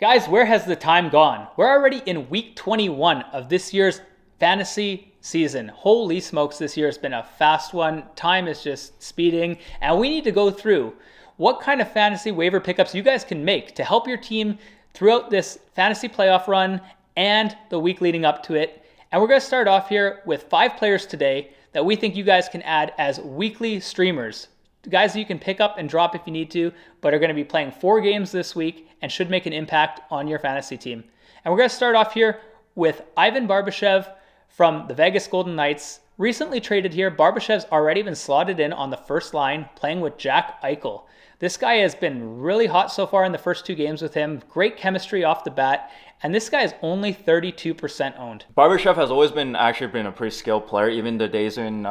Guys, where has the time gone? We're already in week 21 of this year's fantasy season. Holy smokes, this year has been a fast one. Time is just speeding, and we need to go through what kind of fantasy waiver pickups you guys can make to help your team throughout this fantasy playoff run and the week leading up to it. And we're going to start off here with 5 players today that we think you guys can add as weekly streamers. Guys that you can pick up and drop if you need to, but are going to be playing 4 games this week and should make an impact on your fantasy team. And we're going to start off here with Ivan Barbashev from the Vegas Golden Knights. Recently traded here, Barbashev's already been slotted in on the first line, playing with Jack Eichel. This guy has been really hot so far in the first 2 games with him. Great chemistry off the bat. And this guy is only 32% owned. Barbashev has always been a pretty skilled player. Even the days in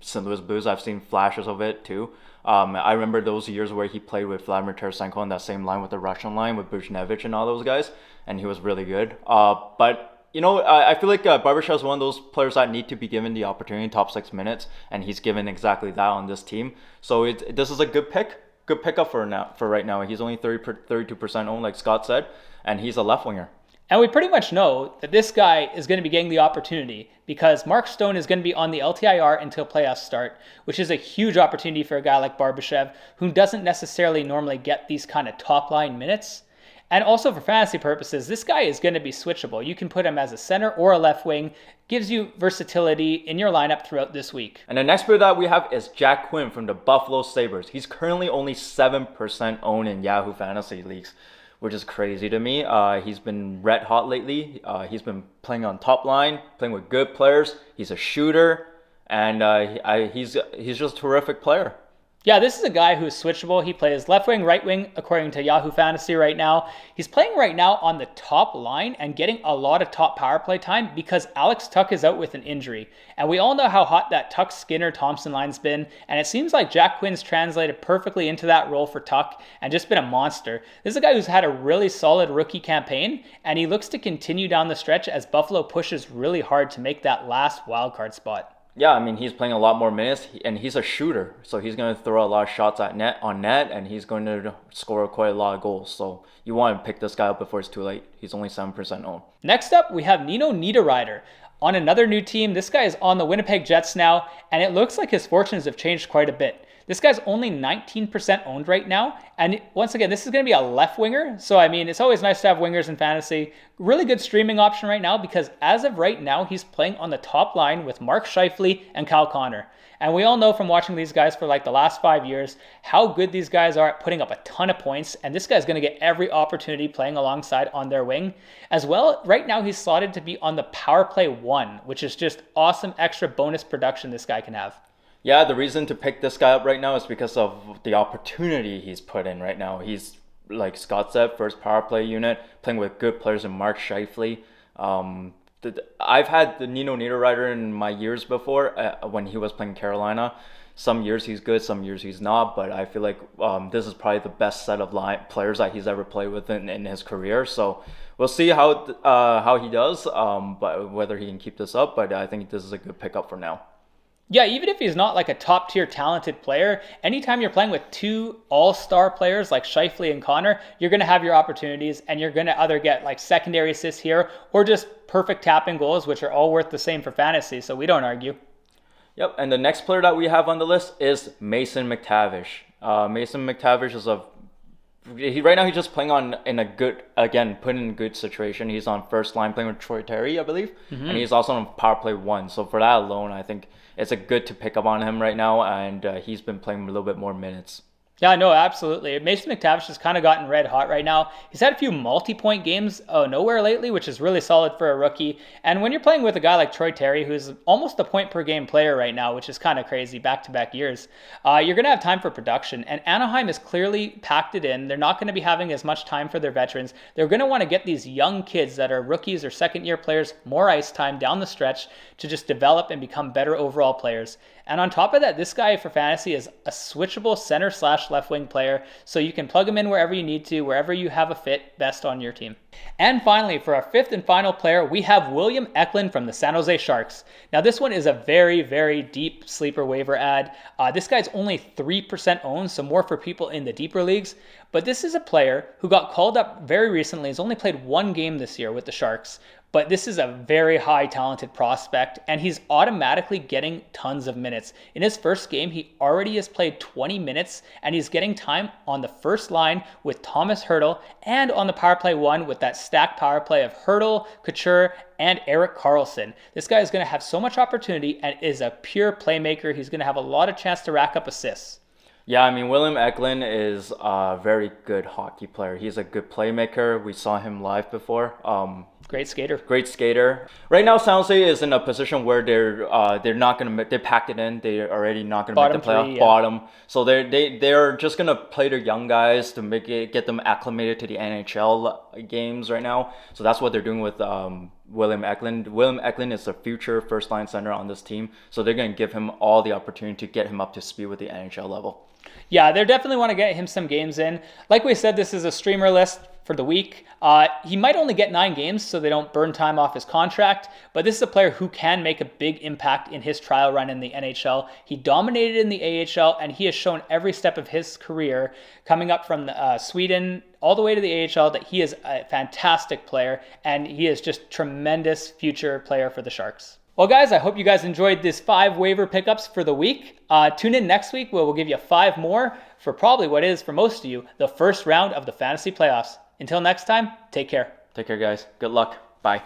St. Louis Blues, I've seen flashes of it too. I remember those years where he played with Vladimir Tarasenko on that same line with the Russian line with Buchnevich and all those guys, and he was really good. But I feel like Barbashev is one of those players that need to be given the opportunity, top 6 minutes, and he's given exactly that on this team. So this is a good pickup for right now. He's only 32% owned, like Scott said, and he's a left winger. And we pretty much know that this guy is going to be getting the opportunity because Mark Stone is going to be on the LTIR until playoffs start, which is a huge opportunity for a guy like Barbashev, who doesn't necessarily normally get these kind of top line minutes. And also for fantasy purposes, this guy is going to be switchable. You can put him as a center or a left wing, gives you versatility in your lineup throughout this week. And the next player that we have is Jack Quinn from the Buffalo Sabres. He's currently only 7% owned in Yahoo Fantasy Leagues, which is crazy to me. He's been red hot lately. He's been playing on top line, playing with good players. He's a shooter, and he's just a terrific player. Yeah, this is a guy who's switchable. He plays left wing, right wing, according to Yahoo Fantasy right now. He's playing right now on the top line and getting a lot of top power play time because Alex Tuch is out with an injury. And we all know how hot that Tuch, Skinner, Thompson line's been. And it seems like Jack Quinn's translated perfectly into that role for Tuch and just been a monster. This is a guy who's had a really solid rookie campaign, and he looks to continue down the stretch as Buffalo pushes really hard to make that last wildcard spot. Yeah, I mean, he's playing a lot more minutes, and he's a shooter, so he's going to throw a lot of shots at net, and he's going to score quite a lot of goals. So you want to pick this guy up before it's too late. He's only 7% owned. Next up, we have Nino Niederreiter on another new team. This guy is on the Winnipeg Jets now, and it looks like his fortunes have changed quite a bit. This guy's only 19% owned right now. And once again, this is going to be a left winger. So, I mean, it's always nice to have wingers in fantasy. Really good streaming option right now because as of right now, he's playing on the top line with Mark Scheifele and Kyle Connor. And we all know from watching these guys for like the last 5 years how good these guys are at putting up a ton of points. And this guy's going to get every opportunity playing alongside on their wing. As well, right now he's slotted to be on the power play 1, which is just awesome extra bonus production this guy can have. Yeah, the reason to pick this guy up right now is because of the opportunity he's put in right now. He's, like Scott said, first power play unit, playing with good players in Mark Scheifele. I've had the Nino Niederreiter in my years before when he was playing Carolina. Some years he's good, some years he's not, but I feel like this is probably the best set of players that he's ever played with in his career. So we'll see how he does, but whether he can keep this up. But I think this is a good pickup for now. Yeah, even if he's not like a top tier talented player, anytime you're playing with 2 all-star players like Scheifele and Connor, you're going to have your opportunities and you're going to either get like secondary assists here or just perfect tapping goals, which are all worth the same for fantasy. So we don't argue. Yep, and the next player that we have on the list is Mason McTavish. Mason McTavish is right now he's just playing put in a good situation. He's on first line playing with Troy Terry, I believe, and he's also on power play 1. So for that alone, I think it's a good to pick up on him right now, and he's been playing a little bit more minutes. Yeah, no, absolutely. Mason McTavish has kind of gotten red hot right now. He's had a few multi-point games nowhere lately, which is really solid for a rookie. And when you're playing with a guy like Troy Terry, who's almost a point per game player right now, which is kind of crazy, back-to-back years, you're going to have time for production. And Anaheim is clearly packed it in. They're not going to be having as much time for their veterans. They're going to want to get these young kids that are rookies or second-year players more ice time down the stretch to just develop and become better overall players. And on top of that, this guy for fantasy is a switchable center/left wing player, so you can plug him in wherever you need to, wherever you have a fit best on your team. And finally, for our fifth and final player, we have William Eklund from the San Jose Sharks. Now, this one is a very, very deep sleeper waiver ad. This guy's only 3% owned, so more for people in the deeper leagues. But this is a player who got called up very recently. He's only played one game this year with the Sharks. But this is a very high talented prospect, and he's automatically getting tons of minutes. In his first game, he already has played 20 minutes, and he's getting time on the first line with Thomas Hertl and on the power play one with that stacked power play of Hertl, Couture, and Erik Karlsson. This guy is going to have so much opportunity and is a pure playmaker. He's going to have a lot of chance to rack up assists. Yeah, I mean, William Eklund is a very good hockey player. He's a good playmaker. We saw him live before. Great skater. Great skater. Right now, San Jose is in a position where they're not gonna they packed it in. They're already not gonna make the playoff. Bottom. So they're just gonna play their young guys to get them acclimated to the NHL games right now. So that's what they're doing with William Eklund. William Eklund is a future first line center on this team. So they're gonna give him all the opportunity to get him up to speed with the NHL level. Yeah, they definitely want to get him some games in. Like we said, this is a streamer list for the week. He might only get 9 games so they don't burn time off his contract, but this is a player who can make a big impact in his trial run in the NHL. He dominated in the AHL, and he has shown every step of his career coming up from Sweden all the way to the AHL that he is a fantastic player, and he is just tremendous future player for the Sharks. Well, guys, I hope you guys enjoyed this 5 waiver pickups for the week. Tune in next week where we'll give you 5 more for probably what is, for most of you, the first round of the fantasy playoffs. Until next time, take care. Take care, guys. Good luck. Bye.